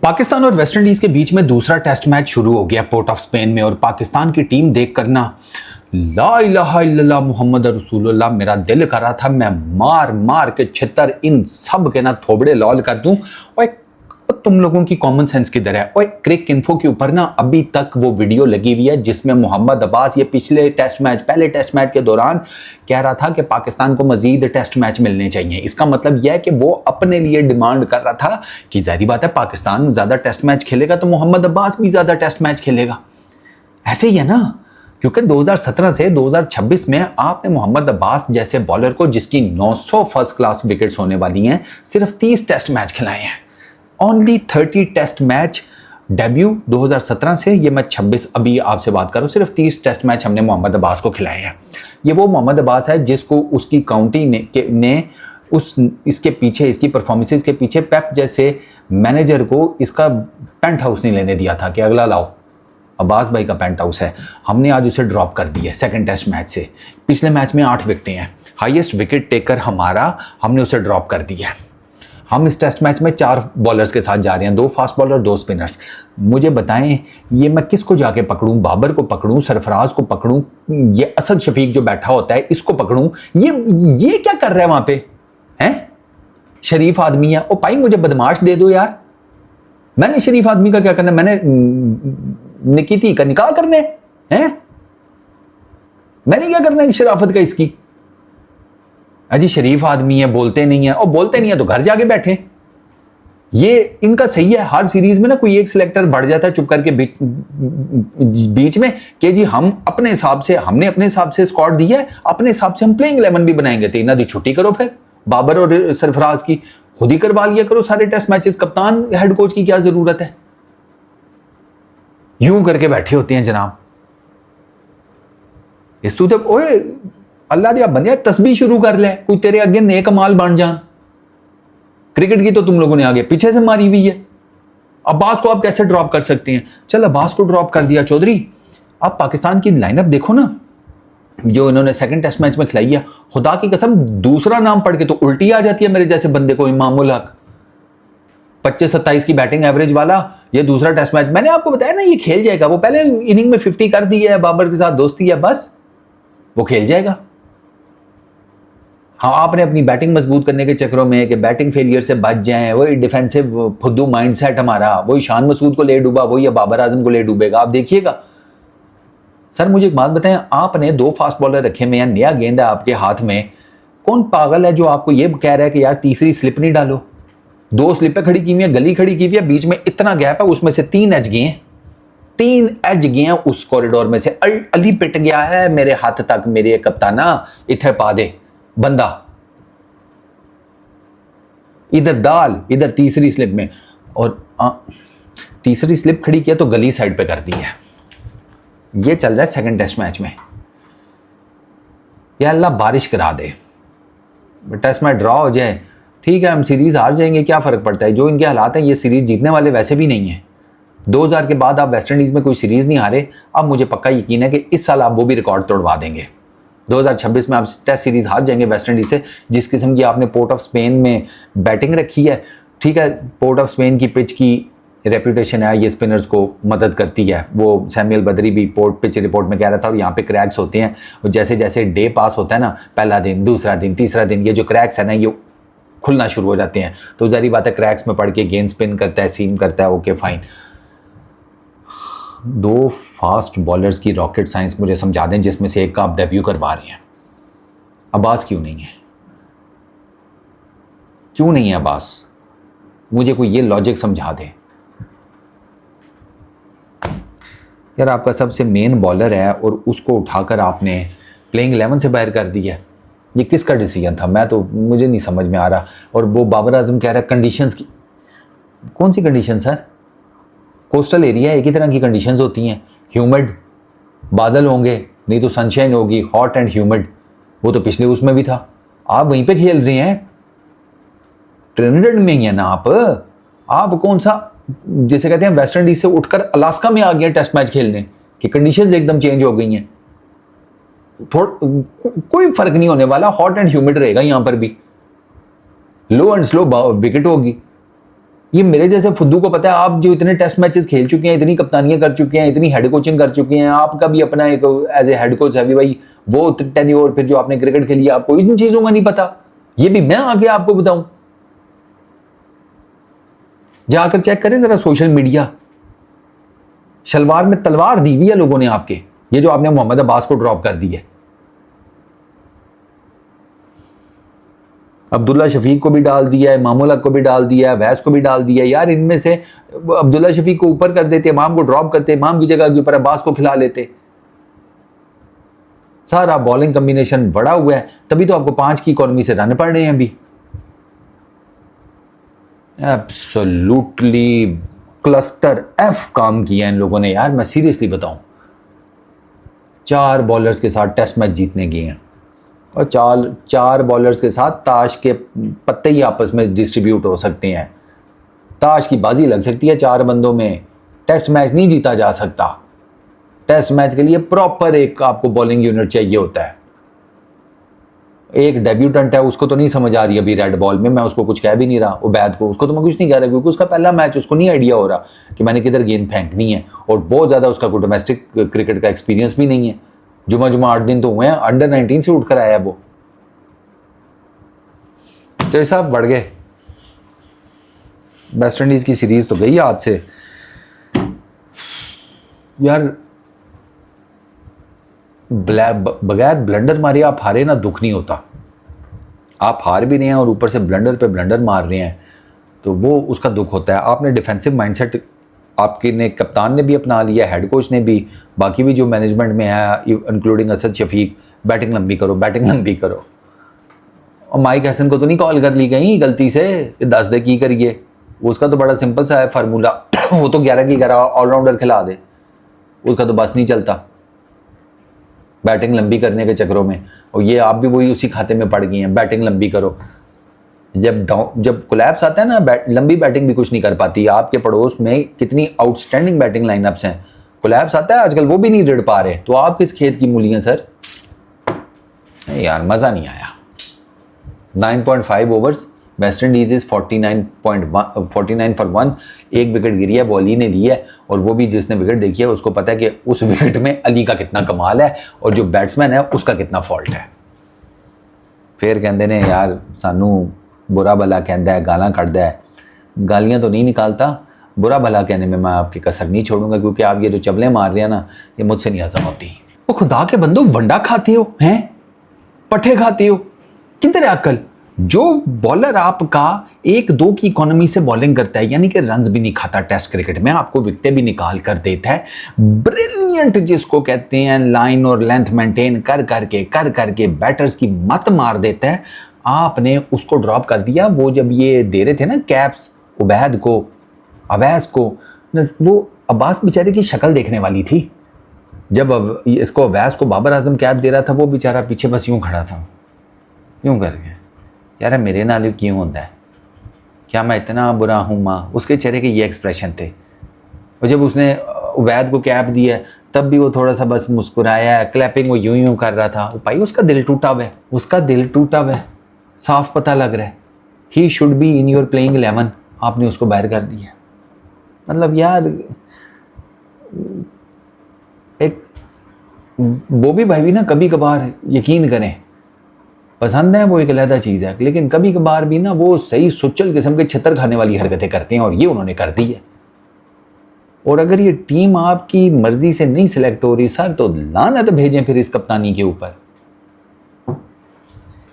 पाकिस्तान और West Indies के बीच में दूसरा टेस्ट मैच शुरू हो गया पोर्ट ऑफ स्पेन में। और पाकिस्तान की टीम देख कर ना ला इलाहा इल्लल्लाह मुहम्मद रसूलुल्लाह मेरा दिल कर रहा था मैं मार मार के छितर इन सब के ना थोबड़े लाल कर दूं। और तुम लोगों की कॉमन सेंस किधर है? और क्रिक इन्फो के ऊपर ना अभी तक वो वीडियो लगी हुई है जिसमें मोहम्मद अब्बास ये पहले टेस्ट मैच के दौरान कह रहा था कि पाकिस्तान को मजीद टेस्ट मैच मिलने चाहिए। इसका मतलब यह है कि वो अपने लिए डिमांड कर रहा था कि जाहिर बात है पाकिस्तान ज्यादा टेस्ट मैच खेलेगा तो मोहम्मद अब्बास भी ज्यादा टेस्ट मैच खेलेगा। ऐसे ही है ना, क्योंकि 2017 से 2026 में आपने मोहम्मद अब्बास जैसे बॉलर को जिसकी 900 फर्स्ट क्लास विकेट्स होने वाली हैं सिर्फ 30 टेस्ट मैच खिलाए हैं। ओनली 30 टेस्ट मैच डेब्यू 2017 से ये मैं 26 अभी आपसे बात कर रहा हूँ, सिर्फ 30 टेस्ट मैच हमने मोहम्मद अब्बास को खिलाए हैं। ये वो मोहम्मद अब्बास है जिसको उसकी काउंटी ने इसके पीछे इसकी परफॉर्मेंसेस के पीछे पेप जैसे मैनेजर को इसका पेंट हाउस नहीं लेने दिया था कि अगला लाओ अब्बास भाई का पेंट हाउस है। हमने आज उसे ड्रॉप कर दिया सेकंड टेस्ट मैच से। पिछले मैच में 8 विकेटें हैं, हाईएस्ट विकेट टेकर हमारा, हमने उसे ड्रॉप कर दिया। हम इस टेस्ट मैच में 4 बॉलर्स के साथ जा रहे हैं, 2 फास्ट बॉलर 2 स्पिनर्स। मुझे बताएं ये मैं किसको जाके पकड़ूं? बाबर को पकड़ूं, सरफराज को पकड़ूं, ये असद शफीक जो बैठा होता है इसको पकड़ूं? ये क्या कर रहा है वहां पे? हैं शरीफ आदमी है। ओ भाई मुझे बदमाश दे दो यार, मैंने शरीफ आदमी का क्या करना? मैंने निकिती का निकाह करने हैं? मैंने क्या करना है शराफत का इसकी? अजी शरीफ आदमी है, बोलते नहीं है, और बोलते नहीं है तो घर जाके बैठे। ये इनका सही है, हर सीरीज में ना कोई एक सिलेक्टर बढ़ जाता है चुप करके बीच में कि जी हम अपने हिसाब से, हमने अपने हिसाब से स्क्वाड दी है, अपने हिसाब से हम प्लेइंग 11 भी बनाएंगे। तो इन्हों की छुट्टी करो, फिर बाबर और सरफराज की खुद ही करवा लिया करो सारे टेस्ट मैचेस। कप्तान हेड कोच की क्या जरूरत है? यूं करके बैठे होते हैं जनाब। इस तू जब ओए अल्लाह दिया बंदिया तस्बीह शुरू कर ले, कोई तेरे आगे नेक माल बन जान। क्रिकेट की तो तुम लोगों ने आगे पीछे से मारी हुई है। अब्बास को आप कैसे ड्रॉप कर सकते हैं? चल अब्बास को ड्रॉप कर दिया चौधरी। आप पाकिस्तान की लाइनअप देखो ना जो इन्होंने सेकंड टेस्ट मैच में खिलाई है, खुदा की कसम दूसरा नाम पढ़ के तो उल्टी आ जाती है मेरे जैसे बंदे को। इमामुल हक 25-27 की बैटिंग एवरेज वाला, ये दूसरा टेस्ट मैच। मैंने आपको बताया ना ये खेल जाएगा। वो पहले इनिंग में 50 कर दी है, बाबर के साथ दोस्ती है, बस वो खेल जाएगा। हाँ आपने अपनी बैटिंग मजबूत करने के चक्रों में कि बैटिंग फेलियर से बच जाएं, वही डिफेंसिव फुद्दू माइंडसेट हमारा, वही शान मसूद को ले डूबा, वही अब बाबर आजम को ले डूबेगा। आप देखिएगा। सर मुझे एक बात बताएं, आपने 2 फास्ट बॉलर रखे में, नया गेंद है आपके हाथ में, कौन पागल है जो आपको ये कह रहा है कि यार तीसरी स्लिप नहीं डालो? 2 स्लिपें खड़ी की हुई है, गली खड़ी की हुई है, बीच में इतना गैप है, उसमें से 3 एज गए हैं, 3 एज गए हैं उस कॉरिडोर में से। अली पिट गया है मेरे हाथ तक, मेरे कप्ताना इथे पा दे बंदा, इधर डाल, इधर तीसरी स्लिप में। और तीसरी स्लिप खड़ी किया तो गली साइड पे कर दी है। ये चल रहा है सेकंड टेस्ट मैच में। या अल्लाह बारिश करा दे, टेस्ट मैच ड्रॉ हो जाए, ठीक है हम सीरीज हार जाएंगे, क्या फर्क पड़ता है? जो इनके हालात हैं ये सीरीज जीतने वाले वैसे भी नहीं है। 2000 के बाद आप वेस्ट इंडीज में कोई सीरीज नहीं हारे। अब मुझे पक्का यकीन है कि इस साल आप वो भी रिकॉर्ड तोड़वा देंगे। 2026 में आप टेस्ट सीरीज हार जाएंगे वेस्ट इंडीज से। जिस किस्म की आपने पोर्ट ऑफ स्पेन में बैटिंग रखी है, ठीक है पोर्ट ऑफ स्पेन की पिच की रेपुटेशन है, ये स्पिनर्स को मदद करती है। वो सैमुअल बदरी भी पिच रिपोर्ट में कह रहा था। और यहाँ पे क्रैक्स होते हैं, और जैसे जैसे डे पास होता है ना, पहला दिन, दूसरा दिन, तीसरा दिन, ये जो क्रैक्स है ना ये खुलना शुरू हो जाते हैं। तो जारी बात है क्रैक्स में पड़ के गेंद स्पिन करता है, सीम करता है, ओके फाइन। 2 फास्ट बॉलर्स की रॉकेट साइंस मुझे समझा दें जिसमें से एक का आप डेब्यू करवा रहे हैं। अब्बास क्यों नहीं है? क्यों नहीं है अब्बास? मुझे कोई ये लॉजिक समझा दे यार। आपका सबसे मेन बॉलर है और उसको उठाकर आपने प्लेइंग 11 से बाहर कर दिया। ये किसका डिसीजन था? मुझे नहीं समझ में आ रहा। और वो बाबर आजम कह रहा है कंडीशंस की। कौन सी कंडीशन सर? कोस्टल एरिया एक ही तरह की कंडीशंस होती हैं। ह्यूमिड, बादल होंगे, नहीं तो सनशाइन होगी, हॉट एंड ह्यूमिड। वो तो पिछले उसमें भी था। आप वहीं पे खेल रहे हैं, ट्रिनिडेड में ही है ना आप कौन सा, जिसे कहते हैं वेस्ट इंडीज से उठकर अलास्का में आ गए टेस्ट मैच खेलने की कंडीशंस एकदम चेंज हो गई हैं। कोई फर्क नहीं होने वाला, हॉट एंड ह्यूमिड रहेगा यहां पर भी, लो एंड स्लो विकेट होगी। ये मेरे जैसे फुद्दू को पता है, आप जो इतने टेस्ट मैचेस खेल चुके हैं, इतनी कप्तानियां कर चुके हैं, इतनी हेड कोचिंग कर चुके हैं, आपका भी अपना एक एज ए हेड कोच है भाई, वो टेन्योर, फिर जो आपने क्रिकेट खेली, आपको इन चीजों का नहीं पता, ये भी मैं आगे आपको बताऊं? जाकर चेक करें जरा सोशल मीडिया, शलवार में तलवार दी हुई है लोगों ने आपके, ये जो आपने मोहम्मद अब्बास को ड्रॉप कर दी है, अब्दुल्ला शफीक को भी डाल दिया है, मामूल हक को भी डाल दिया है, वैस को भी डाल दिया है। यार इनमें से अब्दुल्ला शफीक को ऊपर कर देते, इमाम को ड्रॉप करते, इमाम की जगह के ऊपर अब्बास को खिला लेते। सारा बॉलिंग कॉम्बिनेशन बड़ा हुआ है, तभी तो आपको 5 की इकोनॉमी से रन पड़ रहे हैं अभी। एब्सोल्युटली क्लस्टर एफ काम किया इन लोगों ने यार, मैं सीरियसली बताऊं। 4 बॉलर्स के साथ टेस्ट मैच जीतने गए हैं, और 4 बॉलर्स के साथ ताश के पत्ते ही आपस में डिस्ट्रीब्यूट हो सकते हैं, ताश की बाजी लग सकती है 4 बंदों में। टेस्ट मैच नहीं जीता जा सकता, टेस्ट मैच के लिए प्रॉपर एक आपको बॉलिंग यूनिट चाहिए होता है। एक डेब्यूटेंट है, उसको तो नहीं समझ आ रही अभी रेड बॉल में, मैं उसको कुछ कह भी नहीं रहा, उबैद को, उसको तो मैं कुछ नहीं कह रहा, क्योंकि उसका पहला मैच, उसको नहीं आइडिया हो रहा कि मैंने किधर गेंद फेंकनी है, और बहुत ज़्यादा उसका कोई डोमेस्टिक क्रिकेट का एक्सपीरियंस भी नहीं है। जुमा 8 दिन तो हुए हैं, अंडर 19 से उठकर आया वो, तो ये सब बढ़ गए। वेस्ट इंडीज की सीरीज तो गई आज से यार, बगैर ब्लंडर मारे आप हारे ना, दुख नहीं होता। आप हार भी रहे हैं और ऊपर से ब्लंडर पे ब्लंडर मार रहे हैं, तो वो उसका दुख होता है। आपने डिफेंसिव माइंडसेट आपके ने, कप्तान ने भी अपना लिया, हेड कोच ने भी, बाकी भी जो मैनेजमेंट में है इंक्लूडिंग असद शफीक, बैटिंग लंबी करो, बैटिंग लंबी करो। और माइक हसन को तो नहीं कॉल कर ली गई गलती से, 10 दे की करिए, उसका तो बड़ा सिंपल सा है फार्मूला, वो तो 11 की 11 ऑलराउंडर खिला दे, उसका तो बस नहीं चलता बैटिंग लंबी करने के चक्करों में। और ये आप भी वही उसी खाते में पड़ गई हैं, बैटिंग लंबी करो। जब कोलैप्स आता है ना, लंबी बैटिंग भी कुछ नहीं कर पाती। आपके पड़ोस में कितनी आउटस्टैंडिंग बैटिंग लाइनअप्स हैं, कोलैप्स आता है आजकल, वो भी नहीं रिड़ पा रहे, तो आप किस खेत की मूली हैं सर? यार मज़ा नहीं आया। 9.5 overs, West Indies is 49 for 1, 1 wicket गिरी है, वो अली ने ली है, और वो भी जिसने विकेट देखी है उसको पता है कि उस विकेट में अली का कितना कमाल है और जो बैट्समैन है उसका कितना फॉल्ट है। फिर कहते ने यार सानू बुरा भला कहता है, गालां कढ़दा है, गालियाँ तो नहीं निकालता, बुरा भला कहने में मैं आपकी कसर नहीं छोड़ूंगा, क्योंकि आप ये जो चबलें मार रहे हैं ना, ये मुझसे नहीं हजम होती। वो खुदा के बंदो, वंडा खाते हो हैं, पट्ठे खाते हो, किधर है अक्ल? जो बॉलर आपका 1-2 की इकोनॉमी से बॉलिंग करता है, यानी कि रन्स भी नहीं खाता टेस्ट क्रिकेट में, आपको विकेटें भी निकाल कर देता है, ब्रिलियंट जिसको कहते हैं, लाइन और लेंथ मेंटेन कर करके बैटर्स की मत मार देता है, आपने उसको ड्रॉप कर दिया। वो जब ये दे रहे थे ना कैप्स उबैद को, अवैस को, वो अब्बास बेचारे की शक्ल देखने वाली थी। जब इसको अवैस को बाबर आजम कैप दे रहा था, वो बेचारा पीछे बस यूँ खड़ा था, यूँ करके, यार मेरे नाल क्यों होता है, क्या मैं इतना बुरा हूँ माँ? उसके चेहरे के ये एक्सप्रेशन थे। और जब उसने उबैद को कैप दिया तब भी वो थोड़ा सा बस मुस्कुराया, क्लैपिंग वो यूं कर रहा था। भाई उसका दिल टूटा हुआ है, उसका दिल टूटा हुआ है, साफ पता लग रहा है। He should be in your playing 11, आपने उसको बाहर कर दिया। मतलब यार एक बॉबी भाई भी ना कभी कभार, यकीन करें, पसंद है वो एक अलग चीज़ है, लेकिन कभी कभार भी ना वो सही सुचल किस्म के छितर खाने वाली हरकतें करते हैं, और ये उन्होंने कर दी है। और अगर ये टीम आपकी मर्जी से नहीं सिलेक्ट हो रही सर, तो लानत भेजें फिर इस कप्तानी के ऊपर।